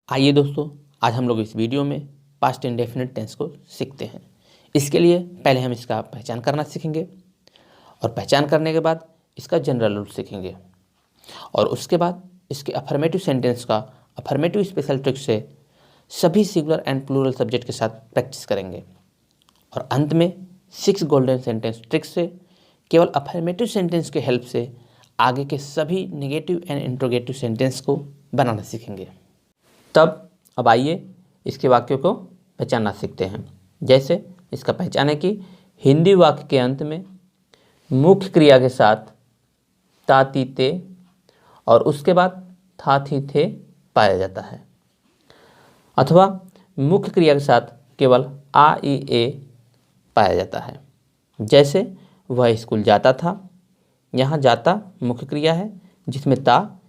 आइए दोस्तों, आज हम लोग इस वीडियो में पास्ट इंडेफिनिट टेंस को सीखते हैं। इसके लिए पहले हम इसका पहचान करना सीखेंगे और पहचान करने के बाद इसका जनरल रूल सीखेंगे और उसके बाद इसके अफर्मेटिव सेंटेंस का अफर्मेटिव स्पेशल ट्रिक से सभी सिंगुलर एंड प्लूरल सब्जेक्ट के साथ प्रैक्टिस करेंगे और अंत में 6 गोल्डन सेंटेंस ट्रिक से केवल अफर्मेटिव सेंटेंस के हेल्प से आगे के सभी नेगेटिव एंड इंट्रोगेटिव सेंटेंस को बनाना सीखेंगे। तब अब आइए इसके वाक्यों को पहचानना सीखते हैं। जैसे इसका पहचान है कि हिंदी वाक्य के अंत में मुख्य क्रिया के साथ ता ती ते और उसके बाद था थी थे पाया जाता है, अथवा मुख्य क्रिया के साथ केवल आ ई ए पाया जाता है। जैसे वह स्कूल जाता था, यहाँ जाता मुख्य क्रिया है जिसमें ता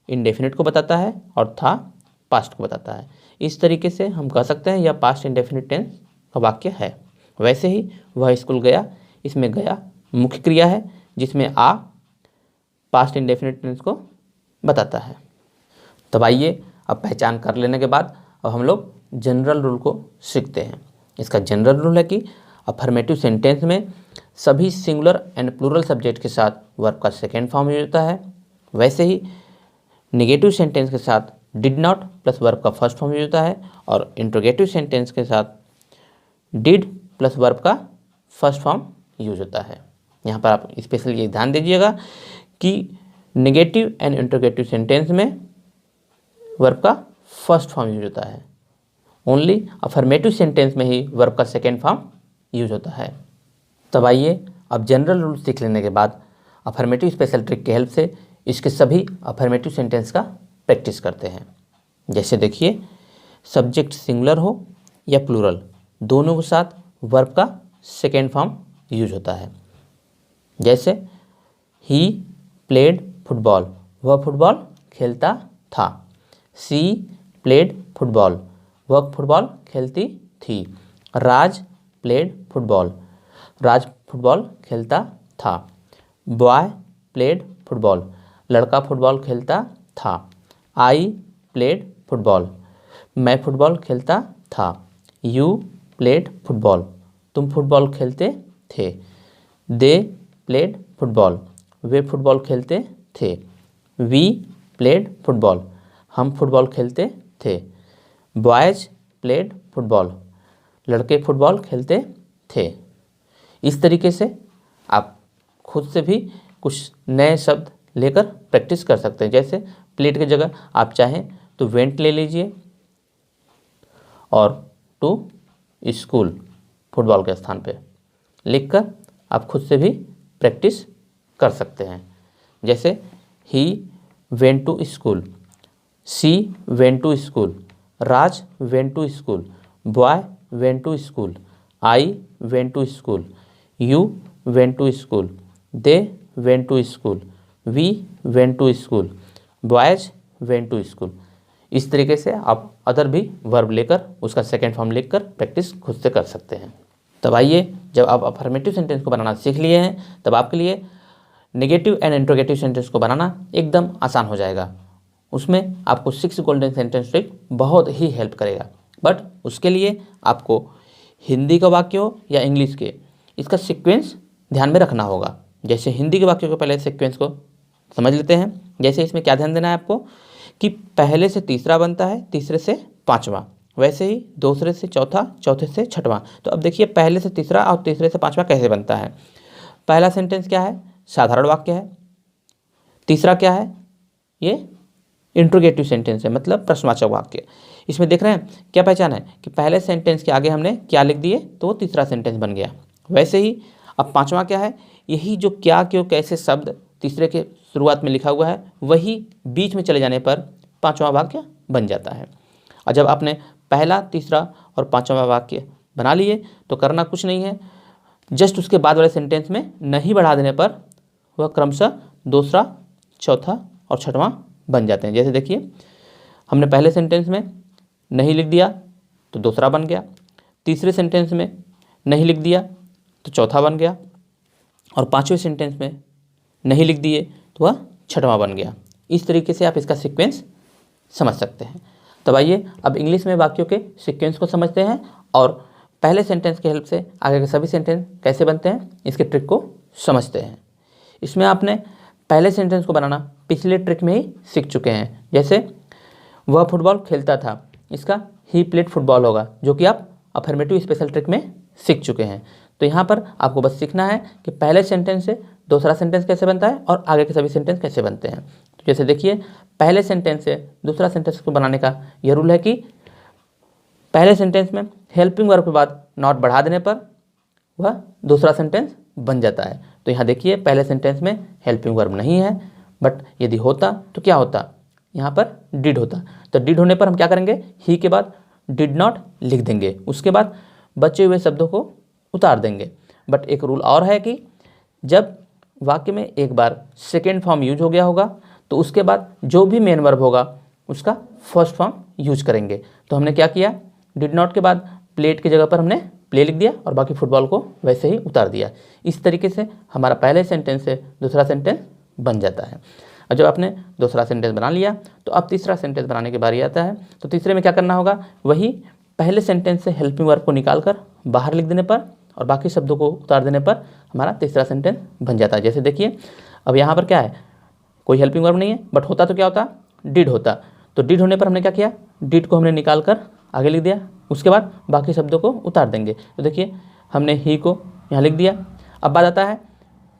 इंडेफिनिट को बताता है और था पास्ट को बताता है। इस तरीके से हम कह सकते हैं यह पास्ट इंडेफिनिट टेंस का वाक्य है। वैसे ही वह स्कूल गया, इसमें गया मुख्य क्रिया है जिसमें आ पास्ट इंडेफिनिट टेंस को बताता है। तब आइए अब पहचान कर लेने के बाद अब हम लोग जनरल रूल को सीखते हैं। इसका जनरल रूल है कि अफर्मेटिव सेंटेंस में सभी सिंगुलर एंड प्लूरल सब्जेक्ट के साथ वर्ब का सेकेंड फॉर्म यूज होता है। वैसे ही नेगेटिव सेंटेंस के साथ डिड नॉट प्लस वर्ब का फर्स्ट फॉर्म यूज होता है और इंट्रोगेटिव सेंटेंस के साथ डिड प्लस वर्ब का फर्स्ट फॉर्म यूज होता है। यहाँ पर आप स्पेशली ये ध्यान दीजिएगा कि नेगेटिव एंड इंट्रोगेटिव सेंटेंस में वर्ब का फर्स्ट फॉर्म यूज होता है। ओनली अफर्मेटिव सेंटेंस में ही वर्ब का सेकेंड फॉर्म यूज होता है। तब आइए अब जनरल रूल सीख लेने के बाद अफर्मेटिव स्पेशल ट्रिक की हेल्प से इसके सभी अफर्मेटिव सेंटेंस का प्रैक्टिस करते हैं। जैसे देखिए, सब्जेक्ट सिंगुलर हो या प्लूरल, दोनों के साथ वर्ब का सेकेंड फॉर्म यूज होता है। जैसे ही प्लेड फुटबॉल, वह फुटबॉल खेलता था। सी प्लेड फुटबॉल, वह फुटबॉल खेलती थी। राज प्लेड फुटबॉल, राज फुटबॉल खेलता था। बॉय प्लेड फुटबॉल, लड़का फुटबॉल खेलता था। आई प्लेड फुटबॉल, मैं फुटबॉल खेलता था। यू प्लेड फुटबॉल, तुम फुटबॉल खेलते थे। They played football, way football खेलते थे। वी प्लेड फुटबॉल, हम फुटबॉल खेलते थे। बॉयज प्लेड फुटबॉल, लड़के फुटबॉल खेलते थे। इस तरीके से आप खुद से भी कुछ नए शब्द लेकर प्रैक्टिस कर सकते हैं। जैसे प्लेट की जगह आप चाहें तो वेंट ले लीजिए और टू स्कूल फुटबॉल के स्थान पे लिखकर आप खुद से भी प्रैक्टिस कर सकते हैं। जैसे he went to school, she went to school, Raj went to school, boy went to school, I went to school, you went to school, they went to school, we went to school, boys went to school. इस तरीके से आप other भी verb लेकर उसका second form लिखकर practice खुद से कर सकते हैं। तब आइए, जब आप अफर्मेटिव सेंटेंस को बनाना सीख लिए हैं तब आपके लिए नेगेटिव एंड इंट्रोगेटिव सेंटेंस को बनाना एकदम आसान हो जाएगा। उसमें आपको 6 गोल्डन सेंटेंस ट्रिक बहुत ही हेल्प करेगा। बट उसके लिए आपको हिंदी का वाक्य हो या इंग्लिश के, इसका सीक्वेंस ध्यान में रखना होगा। जैसे हिंदी के वाक्यों को पहले सीक्वेंस को समझ लेते हैं। जैसे इसमें क्या ध्यान देना है आपको कि पहले से तीसरा बनता है, तीसरे से पांचवा। वैसे ही दूसरे से चौथा, चौथे से छठवां। तो अब देखिए पहले से तीसरा और तीसरे से पांचवा कैसे बनता है। पहला सेंटेंस क्या है? साधारण वाक्य है। तीसरा क्या है? ये इंट्रोगेटिव सेंटेंस है, मतलब प्रश्नवाचक वाक्य। इसमें देख रहे हैं क्या पहचान है कि पहले सेंटेंस के आगे हमने क्या लिख दिए तो वो तीसरा सेंटेंस बन गया। वैसे ही अब पांचवा क्या है? यही जो क्या, क्यों, कैसे शब्द तीसरे के शुरुआत में लिखा हुआ है वही बीच में चले जाने पर पांचवा वाक्य बन जाता है। और जब आपने पहला, तीसरा और पांचवा वाक्य बना लिए तो करना कुछ नहीं है, जस्ट उसके बाद वाले सेंटेंस में नहीं बढ़ा देने पर वह क्रमशः दूसरा, चौथा और छठवां बन जाते हैं। जैसे देखिए, हमने पहले सेंटेंस में नहीं लिख दिया तो दूसरा बन गया, तीसरे सेंटेंस में नहीं लिख दिया तो चौथा बन गया और पांचवें सेंटेंस में नहीं लिख दिए तो वह छठवां बन गया। इस तरीके से आप इसका सीक्वेंस समझ सकते हैं। तब आइए अब इंग्लिश में वाक्यों के सीक्वेंस को समझते हैं और पहले सेंटेंस की हेल्प से आगे के सभी सेंटेंस कैसे बनते हैं इसके ट्रिक को समझते हैं। इसमें आपने पहले सेंटेंस को बनाना पिछले ट्रिक में ही सीख चुके हैं। जैसे वह फुटबॉल खेलता था, इसका ही प्लेड फुटबॉल होगा, जो कि आप अफर्मेटिव स्पेशल ट्रिक में सीख चुके हैं। तो यहाँ पर आपको बस सीखना है कि पहले सेंटेंस से दूसरा सेंटेंस कैसे बनता है और आगे के सभी सेंटेंस कैसे बनते हैं। तो जैसे देखिए, पहले सेंटेंस से दूसरा सेंटेंस को बनाने का यह रूल है कि पहले सेंटेंस में हेल्पिंग वर्ब के बाद नॉट बढ़ा देने पर वह दूसरा सेंटेंस बन जाता है। तो यहाँ देखिए, पहले सेंटेंस में हेल्पिंग वर्ब नहीं है, बट यदि होता तो क्या होता, यहाँ पर डिड होता। तो डिड होने पर हम क्या करेंगे, ही के बाद डिड नॉट लिख देंगे, उसके बाद बचे हुए शब्दों को उतार देंगे। बट एक रूल और है कि जब वाक्य में एक बार सेकेंड फॉर्म यूज हो गया होगा तो उसके बाद जो भी मेन वर्ब होगा उसका फर्स्ट फॉर्म यूज करेंगे। तो हमने क्या किया, डिड नॉट के बाद प्लेड की जगह पर हमने प्ले लिख दिया और बाकी फुटबॉल को वैसे ही उतार दिया। इस तरीके से हमारा पहले सेंटेंस से दूसरा सेंटेंस बन जाता है। और जब आपने दूसरा सेंटेंस बना लिया तो अब तीसरा सेंटेंस बनाने की बारी आता है। तो तीसरे में क्या करना होगा, वही पहले सेंटेंस से हेल्पिंग वर्ब को निकाल कर बाहर लिख देने पर और बाकी शब्दों को उतार देने पर हमारा तीसरा सेंटेंस बन जाता है। जैसे देखिए, अब यहाँ पर क्या है, कोई हेल्पिंग वर्ब नहीं है, बट होता तो क्या होता, डिड होता। तो डिड होने पर हमने क्या किया, डिड को हमने निकाल कर आगे लिख दिया, उसके बाद बाकी शब्दों को उतार देंगे। तो देखिए, हमने ही को यहाँ लिख दिया। अब बात आता है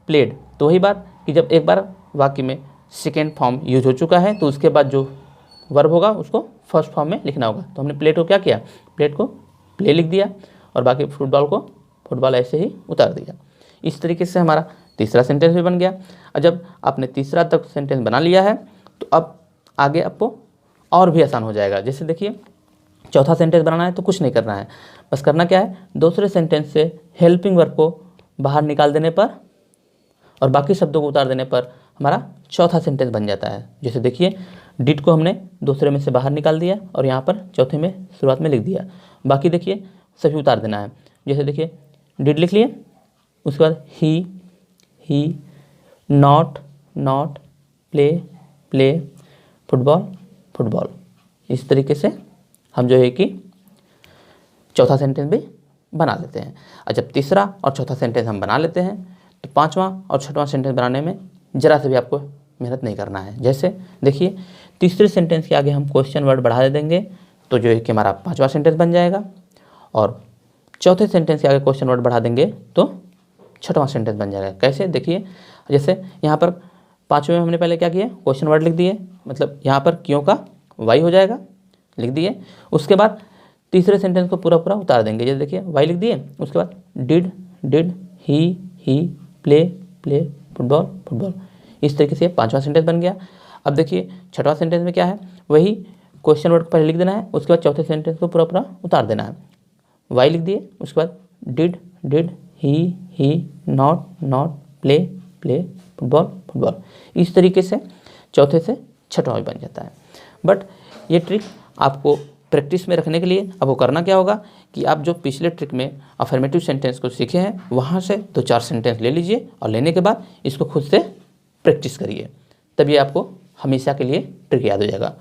प्लेड। तो वही बात कि जब एक बार वाक्य में सेकेंड फॉर्म यूज हो चुका है तो उसके बाद जो वर्ब होगा उसको फर्स्ट फॉर्म में लिखना होगा। तो हमने प्लेड को क्या किया, प्लेड को प्ले लिख दिया और बाकी फुटबॉल को फुटबॉल ऐसे ही उतार दिया। इस तरीके से हमारा तीसरा सेंटेंस भी बन गया। और जब आपने तीसरा तक सेंटेंस बना लिया है तो अब आगे आपको और भी आसान हो जाएगा। जैसे देखिए, चौथा सेंटेंस बनाना है तो कुछ नहीं करना है, बस करना क्या है, दूसरे सेंटेंस से हेल्पिंग वर्ब को बाहर निकाल देने पर और बाकी शब्दों को उतार देने पर हमारा चौथा सेंटेंस बन जाता है। जैसे देखिए, डिड को हमने दूसरे में से बाहर निकाल दिया और यहाँ पर चौथे में शुरुआत में लिख दिया, बाकी देखिए सभी उतार देना है। जैसे देखिए, डिड लिख लिए, उसके बाद ही नॉट प्ले फुटबॉल फुटबॉल। इस तरीके से हम जो है कि चौथा सेंटेंस भी बना लेते हैं। और जब तीसरा और चौथा सेंटेंस हम बना लेते हैं तो पांचवा और छठवां सेंटेंस बनाने में ज़रा से भी आपको मेहनत नहीं करना है। जैसे देखिए, तीसरे सेंटेंस के आगे हम क्वेश्चन वर्ड बढ़ा देंगे तो जो है कि हमारा पांचवा सेंटेंस बन जाएगा, और चौथे सेंटेंस के आगे क्वेश्चन वर्ड बढ़ा देंगे तो छठवां सेंटेंस बन जाएगा। कैसे, देखिए, जैसे यहाँ पर पाँचवें में हमने पहले क्या किया, क्वेश्चन वर्ड लिख दिए, मतलब यहाँ पर क्यों का वाई हो जाएगा, लिख दिए। उसके बाद तीसरे सेंटेंस को पूरा उतार देंगे। जैसे देखिए, वाई लिख दिए, उसके बाद did he play football football. इस तरीके से पांचवा सेंटेंस बन गया। अब देखिए, छठवां सेंटेंस में क्या है, वही क्वेश्चन वर्ड को पहले लिख देना है, उसके बाद चौथे सेंटेंस को पूरा उतार देना है। वाई लिख दिए, उसके बाद did he not play football football. इस तरीके से चौथे से छठवां भी बन जाता है। बट ये ट्रिक आपको प्रैक्टिस में रखने के लिए अब वो करना क्या होगा कि आप जो पिछले ट्रिक में अफर्मेटिव सेंटेंस को सीखे हैं वहाँ से 2-4 सेंटेंस ले लीजिए और लेने के बाद इसको खुद से प्रैक्टिस करिए, तभी आपको हमेशा के लिए ट्रिक याद हो जाएगा।